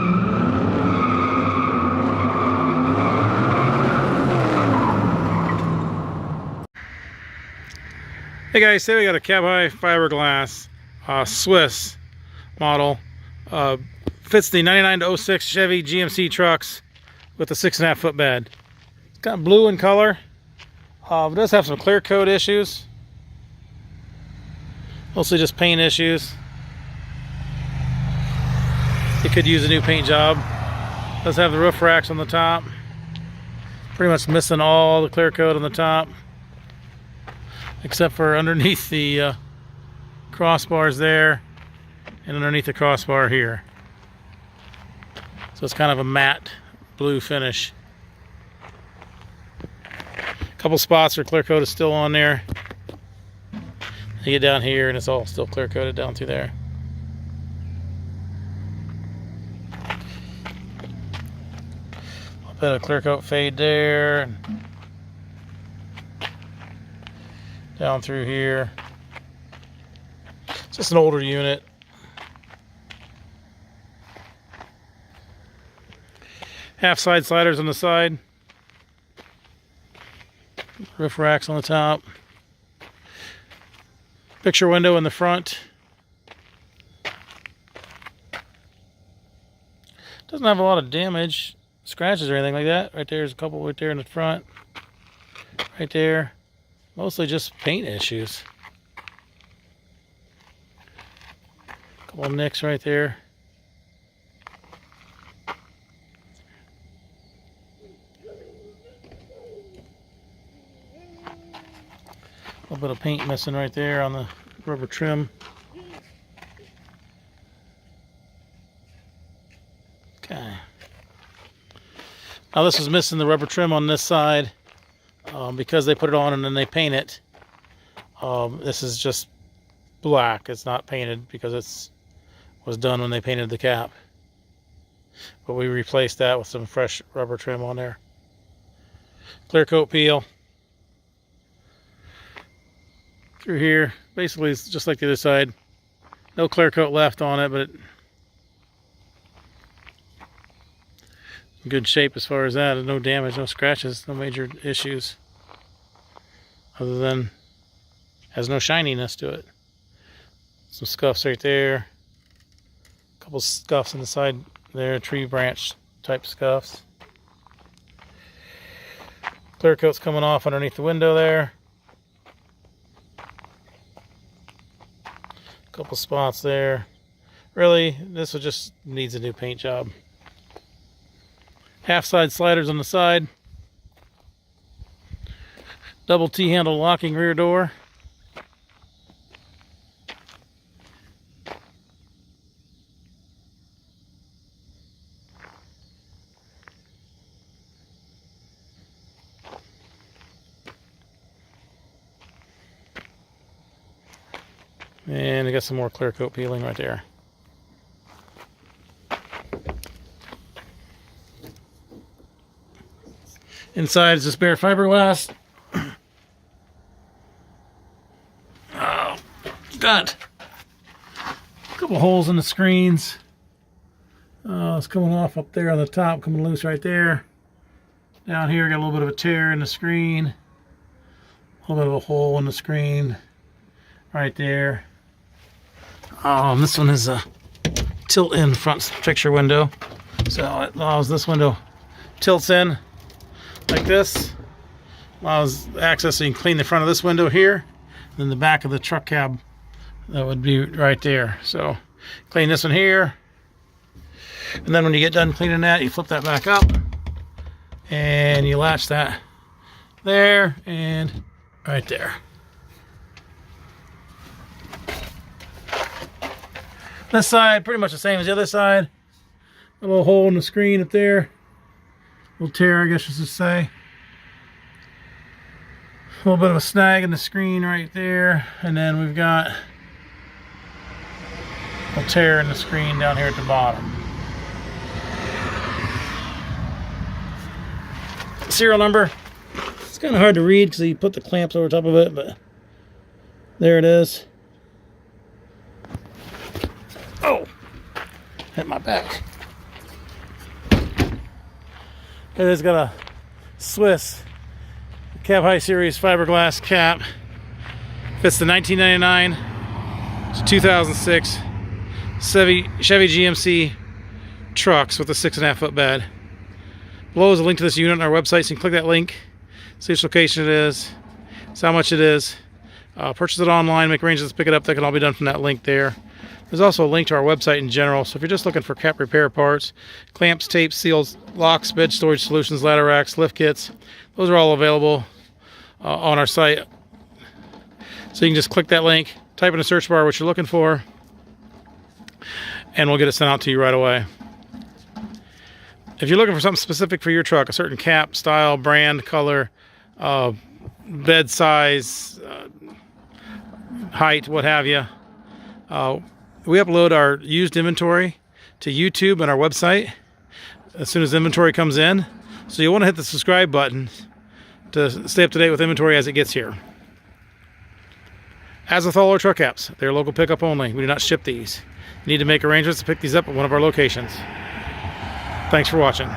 Hey guys, today we got a cab high fiberglass Swiss model. Fits the 99 to 06 Chevy GMC trucks with a 6.5 foot bed. It's got blue in color. It does have some clear coat issues. Mostly just paint issues. It could use a new paint job. Does have the roof racks on the top. Pretty much missing all the clear coat on the top, except for underneath the crossbars there and underneath the crossbar here. So it's kind of a matte blue finish. A couple spots where clear coat is still on there. You get down here and it's all still clear coated down through there. A bit of clear coat fade there. Down through here. It's just an older unit. Half side sliders on the side. Roof racks on the top. Picture window in the front. Doesn't have a lot of damage, scratches or anything like that. Right there's a couple right there in the front. Right there. Mostly just paint issues. A couple of nicks right there. A little bit of paint missing right there on the rubber trim. Okay. Now this is missing the rubber trim on this side. Because they put it on and then they paint it. This is just black. It's not painted because it was done when they painted the cap. But we replaced that with some fresh rubber trim on there. Clear coat peel. Through here. Basically it's just like the other side. No clear coat left on it, but in good shape as far as that. No damage, no scratches, no major issues. Other than has no shininess to it. Some scuffs right there. A couple scuffs on the side there, tree branch type scuffs. Clear coat's coming off underneath the window there. A couple spots there. Really, this one just needs a new paint job. Half side sliders on the side. Double T-handle locking rear door. And we got some more clear coat peeling right there. Inside is just bare fiberglass. Got a couple holes in the screens. It's coming off up there on the top, coming loose right there. Down here, got a little bit of a tear in the screen. A little bit of a hole in the screen right there. This one is a tilt-in front picture window. So it allows this window tilts in like this. Allows access so you can clean the front of this window here. Then the back of the truck cab, that would be right there. So clean this one here. And then when you get done cleaning that, you flip that back up. And you latch that there and right there. This side, pretty much the same as the other side. A little hole in the screen up there. A little tear, I guess you should say. A little bit of a snag in the screen right there. And then we've got a little tear in the screen down here at the bottom. Serial number. It's kind of hard to read because you put the clamps over top of it, but there it is. Oh, hit my back. It's got a Swiss Cab High Series fiberglass cap. Fits the 1999 to 2006 Chevy GMC trucks with a 6.5 foot bed. Below is a link to this unit on our website, so you can click that link, see which location it is, see how much it is, purchase it online, make arrangements to pick it up. That can all be done from that link there. There's also a link to our website in general, so if you're just looking for cap repair parts, clamps, tapes, seals, locks, bed storage solutions, ladder racks, lift kits, those are all available on our site. So you can just click that link, type in the search bar what you're looking for, and we'll get it sent out to you right away. If you're looking for something specific for your truck, a certain cap, style, brand, color, bed size, height, what have you, we upload our used inventory to YouTube and our website as soon as inventory comes in. So you'll want to hit the subscribe button to stay up to date with inventory as it gets here. As with all our truck apps, they're local pickup only. We do not ship these. You need to make arrangements to pick these up at one of our locations. Thanks for watching.